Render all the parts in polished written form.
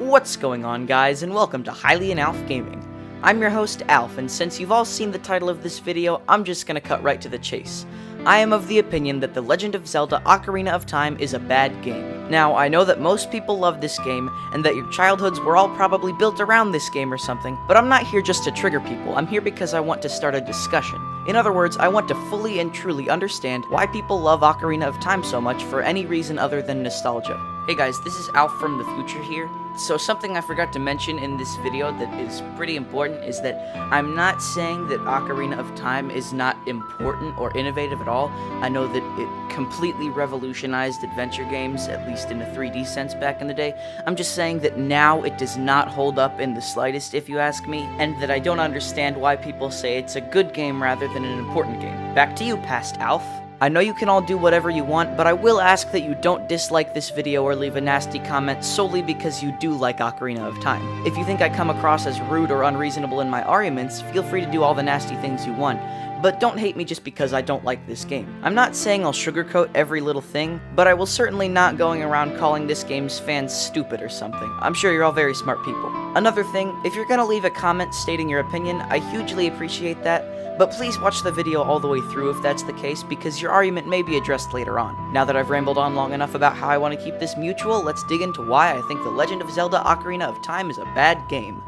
What's going on, guys, and welcome to Highly and Alph Gaming. I'm your host, Alph, and since you've all seen the title of this video, I'm just gonna cut right to the chase. I am of the opinion that The Legend of Zelda Ocarina of Time is a bad game. Now, I know that most people love this game, and that your childhoods were all probably built around this game or something, but I'm not here just to trigger people. I'm here because I want to start a discussion. In other words, I want to fully and truly understand why people love Ocarina of Time so much for any reason other than nostalgia. Hey guys, this is Alph from the future here. So something I forgot to mention in this video that is pretty important is that I'm not saying that Ocarina of Time is not important or innovative at all. I know that it completely revolutionized adventure games, at least in a 3D sense back in the day. I'm just saying that now it does not hold up in the slightest, if you ask me, and that I don't understand why people say it's a good game rather than an important game. Back to you, past Alph. I know you can all do whatever you want, but I will ask that you don't dislike this video or leave a nasty comment solely because you do like Ocarina of Time. If you think I come across as rude or unreasonable in my arguments, feel free to do all the nasty things you want, but don't hate me just because I don't like this game. I'm not saying I'll sugarcoat every little thing, but I will certainly not going around calling this game's fans stupid or something. I'm sure you're all very smart people. Another thing, if you're gonna leave a comment stating your opinion, I hugely appreciate that, but please watch the video all the way through if that's the case, because your argument may be addressed later on. Now that I've rambled on long enough about how I want to keep this mutual, let's dig into why I think The Legend of Zelda Ocarina of Time is a bad game.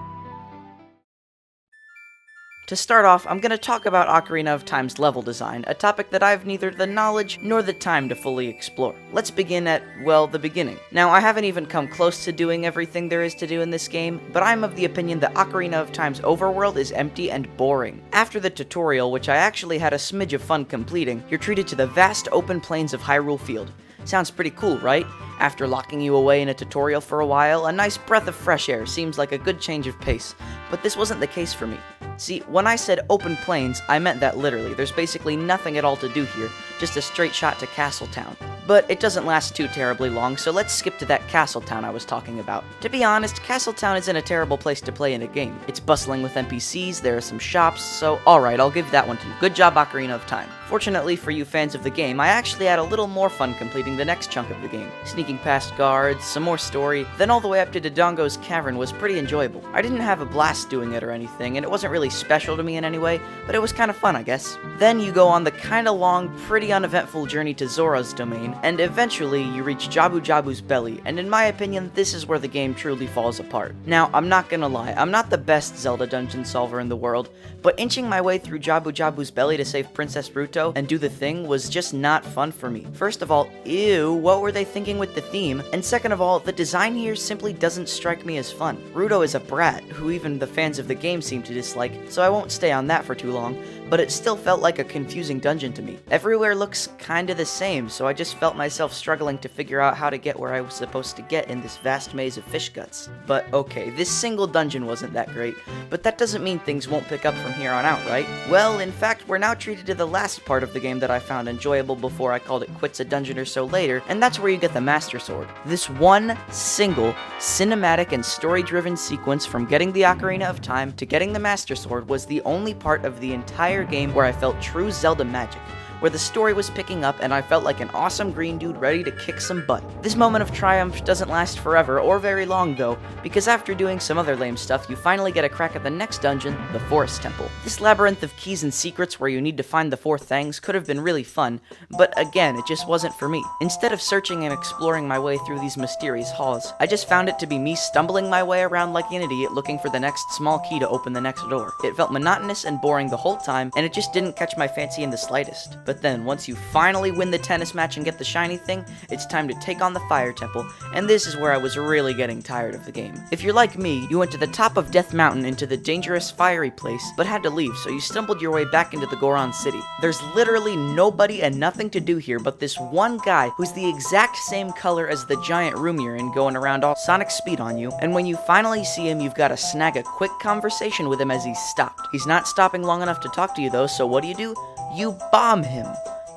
To start off, I'm going to talk about Ocarina of Time's level design, a topic that I've neither the knowledge nor the time to fully explore. Let's begin at, well, the beginning. Now, I haven't even come close to doing everything there is to do in this game, but I'm of the opinion that Ocarina of Time's overworld is empty and boring. After the tutorial, which I actually had a smidge of fun completing, you're treated to the vast open plains of Hyrule Field. Sounds pretty cool, right? After locking you away in a tutorial for a while, a nice breath of fresh air seems like a good change of pace, but this wasn't the case for me. See, when I said open plains, I meant that literally. There's basically nothing at all to do here, just a straight shot to Castle Town. But it doesn't last too terribly long, so let's skip to that Castle Town I was talking about. To be honest, Castle Town isn't a terrible place to play in a game. It's bustling with NPCs, there are some shops, so alright, I'll give that one to you. Good job, Ocarina of Time. Fortunately for you fans of the game, I actually had a little more fun completing the next chunk of the game. Sneaking past guards, some more story, then all the way up to Dodongo's Cavern was pretty enjoyable. I didn't have a blast doing it or anything, and it wasn't really special to me in any way, but it was kinda fun, I guess. Then you go on the kinda long, pretty uneventful journey to Zora's domain, and eventually you reach Jabu Jabu's belly, and in my opinion, this is where the game truly falls apart. Now, I'm not gonna lie, I'm not the best Zelda dungeon solver in the world, but inching my way through Jabu Jabu's belly to save Princess Ruto and do the thing was just not fun for me. First of all, ew, what were they thinking with the theme? And second of all, the design here simply doesn't strike me as fun. Ruto is a brat, who even the fans of the game seem to dislike, so I won't stay on that for too long, but it still felt like a confusing dungeon to me. Everywhere looks kinda the same, so I just felt myself struggling to figure out how to get where I was supposed to get in this vast maze of fish guts. But okay, this single dungeon wasn't that great, but that doesn't mean things won't pick up from here on out, right? Well, in fact, we're now treated to the last part of the game that I found enjoyable before I called it quits a dungeon or so later, and that's where you get the Master Sword. This one single cinematic and story-driven sequence from getting the Ocarina of Time to getting the Master Sword was the only part of the entire game where I felt true Zelda magic, where the story was picking up and I felt like an awesome green dude ready to kick some butt. This moment of triumph doesn't last forever or very long though, because after doing some other lame stuff, you finally get a crack at the next dungeon, the Forest Temple. This labyrinth of keys and secrets where you need to find the four things could have been really fun, but again, it just wasn't for me. Instead of searching and exploring my way through these mysterious halls, I just found it to be me stumbling my way around like an idiot looking for the next small key to open the next door. It felt monotonous and boring the whole time, and it just didn't catch my fancy in the slightest. But then, once you finally win the tennis match and get the shiny thing, it's time to take on the Fire Temple, and this is where I was really getting tired of the game. If you're like me, you went to the top of Death Mountain into the dangerous fiery place, but had to leave, so you stumbled your way back into the Goron City. There's literally nobody and nothing to do here but this one guy who's the exact same color as the giant room you're in going around all Sonic speed on you, and when you finally see him, you've got to snag a quick conversation with him as he's stopped. He's not stopping long enough to talk to you though, so what do? You bomb him.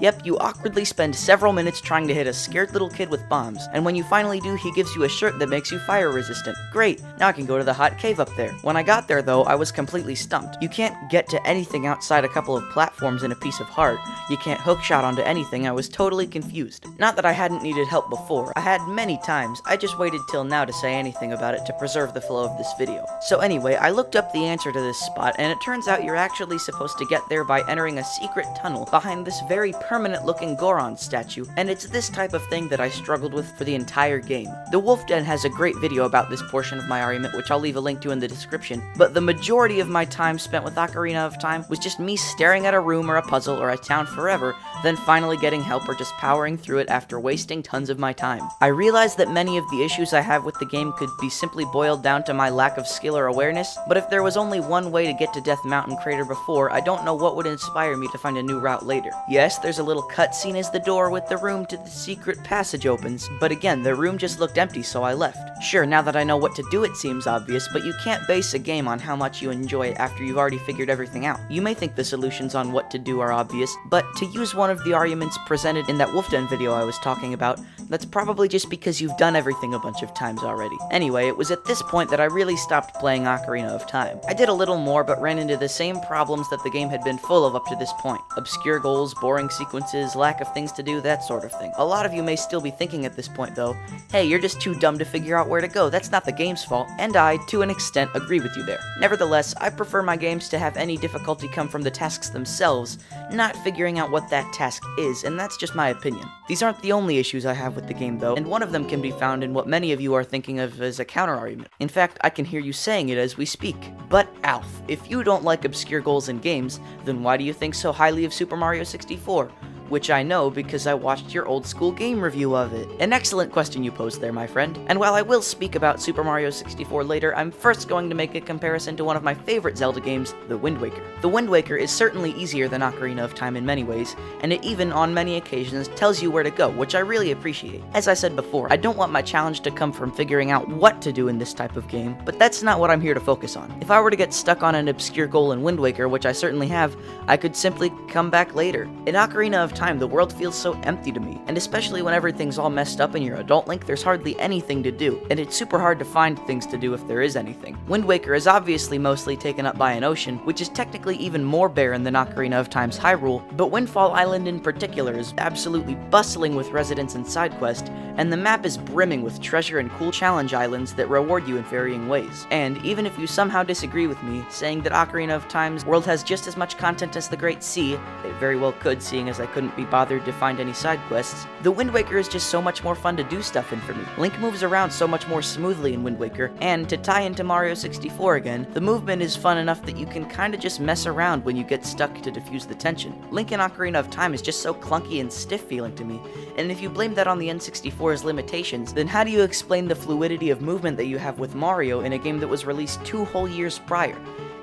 Yep, you awkwardly spend several minutes trying to hit a scared little kid with bombs, and when you finally do, he gives you a shirt that makes you fire resistant. Great, now I can go to the hot cave up there. When I got there though, I was completely stumped. You can't get to anything outside a couple of platforms and a piece of heart. You can't hookshot onto anything. I was totally confused. Not that I hadn't needed help before. I had many times. I just waited till now to say anything about it to preserve the flow of this video. So anyway, I looked up the answer to this spot, and it turns out you're actually supposed to get there by entering a secret tunnel behind this very permanent looking Goron statue, and it's this type of thing that I struggled with for the entire game. The Wolf Den has a great video about this portion of my argument, which I'll leave a link to in the description, but the majority of my time spent with Ocarina of Time was just me staring at a room or a puzzle or a town forever, then finally getting help or just powering through it after wasting tons of my time. I realized that many of the issues I have with the game could be simply boiled down to my lack of skill or awareness, but if there was only one way to get to Death Mountain Crater before, I don't know what would inspire me to find a new route later. Yes, there's a little cutscene as the door with the room to the secret passage opens, but again, the room just looked empty, so I left. Sure, now that I know what to do it seems obvious, but you can't base a game on how much you enjoy it after you've already figured everything out. You may think the solutions on what to do are obvious, but to use one of the arguments presented in that Wolf Den video I was talking about, that's probably just because you've done everything a bunch of times already. Anyway, it was at this point that I really stopped playing Ocarina of Time. I did a little more, but ran into the same problems that the game had been full of up to this point. Obscure goals, boring sequences, lack of things to do, that sort of thing. A lot of you may still be thinking at this point though, hey, you're just too dumb to figure out where to go, that's not the game's fault, and I, to an extent, agree with you there. Nevertheless, I prefer my games to have any difficulty come from the tasks themselves, not figuring out what that task is, and that's just my opinion. These aren't the only issues I have with the game though, and one of them can be found in what many of you are thinking of as a counter-argument. In fact, I can hear you saying it as we speak. But Alph, if you don't like obscure goals in games, then why do you think so highly of Super Mario 64? Which I know because I watched your old school game review of it. An excellent question you posed there, my friend. And while I will speak about Super Mario 64 later, I'm first going to make a comparison to one of my favorite Zelda games, The Wind Waker. The Wind Waker is certainly easier than Ocarina of Time in many ways, and it even, on many occasions, tells you where to go, which I really appreciate. As I said before, I don't want my challenge to come from figuring out what to do in this type of game, but that's not what I'm here to focus on. If I were to get stuck on an obscure goal in Wind Waker, which I certainly have, I could simply come back later. In Ocarina of Time, the world feels so empty to me, and especially when everything's all messed up in your adult Link, there's hardly anything to do, and it's super hard to find things to do if there is anything. Wind Waker is obviously mostly taken up by an ocean, which is technically even more barren than Ocarina of Time's Hyrule, but Windfall Island in particular is absolutely bustling with residents and side quests, and the map is brimming with treasure and cool challenge islands that reward you in varying ways. And even if you somehow disagree with me, saying that Ocarina of Time's world has just as much content as the Great Sea, it very well could, seeing as I couldn't be bothered to find any side quests, the Wind Waker is just so much more fun to do stuff in for me. Link moves around so much more smoothly in Wind Waker, and to tie into Mario 64 again, the movement is fun enough that you can kinda just mess around when you get stuck to diffuse the tension. Link in Ocarina of Time is just so clunky and stiff feeling to me, and if you blame that on the N64's limitations, then how do you explain the fluidity of movement that you have with Mario in a game that was released 2 whole years prior?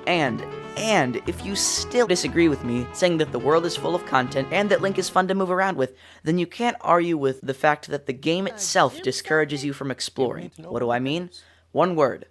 And if you still disagree with me, saying that the world is full of content and that Link is fun to move around with, then you can't argue with the fact that the game itself discourages you from exploring. What do I mean? One word.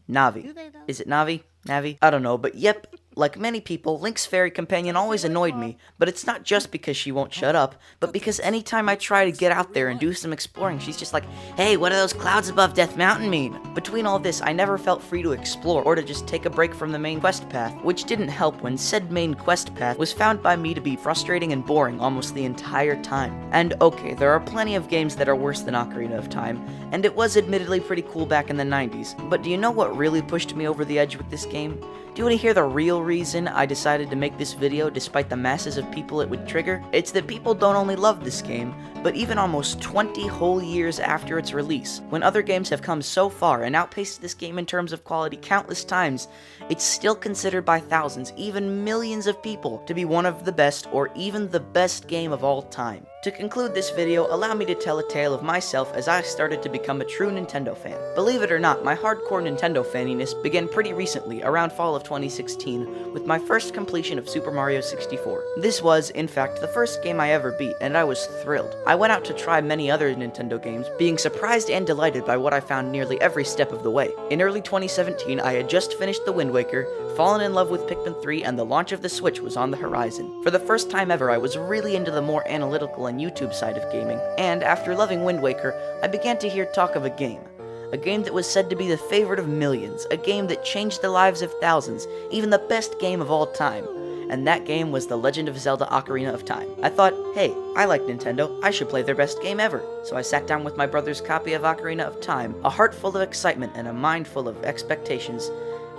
Navi. Is it Navi? Navi? I don't know, but yep. Like many people, Link's fairy companion always annoyed me, but it's not just because she won't shut up, but because anytime I try to get out there and do some exploring, she's just like, hey, what do those clouds above Death Mountain mean? Between all this, I never felt free to explore or to just take a break from the main quest path, which didn't help when said main quest path was found by me to be frustrating and boring almost the entire time. And okay, there are plenty of games that are worse than Ocarina of Time, and it was admittedly pretty cool back in the 90s, but do you know what really pushed me over the edge with this game? Do you want to hear the real reason I decided to make this video despite the masses of people it would trigger? It's that people don't only love this game, but even almost 20 whole years after its release, when other games have come so far and outpaced this game in terms of quality countless times, it's still considered by thousands, even millions of people, to be one of the best or even the best game of all time. To conclude this video, allow me to tell a tale of myself as I started to become a true Nintendo fan. Believe it or not, my hardcore Nintendo faniness began pretty recently, around fall of 2016, with my first completion of Super Mario 64. This was, in fact, the first game I ever beat, and I was thrilled. I went out to try many other Nintendo games, being surprised and delighted by what I found nearly every step of the way. In early 2017, I had just finished The Wind Waker, fallen in love with Pikmin 3, and the launch of the Switch was on the horizon. For the first time ever, I was really into the more analytical and YouTube side of gaming, and after loving Wind Waker, I began to hear talk of a game that was said to be the favorite of millions, a game that changed the lives of thousands, even the best game of all time. And that game was The Legend of Zelda Ocarina of Time. I thought, hey, I like Nintendo, I should play their best game ever. So I sat down with my brother's copy of Ocarina of Time, a heart full of excitement and a mind full of expectations,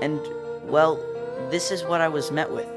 and, well, this is what I was met with.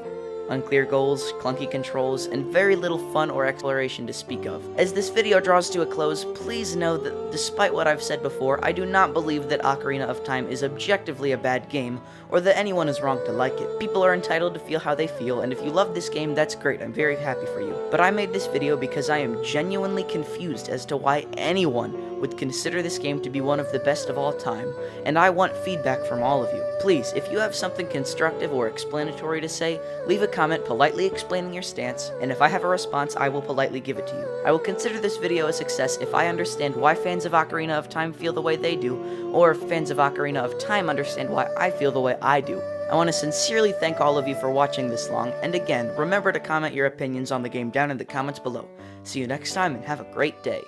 Unclear goals, clunky controls, and very little fun or exploration to speak of. As this video draws to a close, please know that despite what I've said before, I do not believe that Ocarina of Time is objectively a bad game, or that anyone is wrong to like it. People are entitled to feel how they feel, and if you love this game, that's great, I'm very happy for you. But I made this video because I am genuinely confused as to why anyone would consider this game to be one of the best of all time, and I want feedback from all of you. Please, if you have something constructive or explanatory to say, leave a comment politely explaining your stance, and if I have a response, I will politely give it to you. I will consider this video a success if I understand why fans of Ocarina of Time feel the way they do, or if fans of Ocarina of Time understand why I feel the way I do. I want to sincerely thank all of you for watching this long, and again, remember to comment your opinions on the game down in the comments below. See you next time, and have a great day.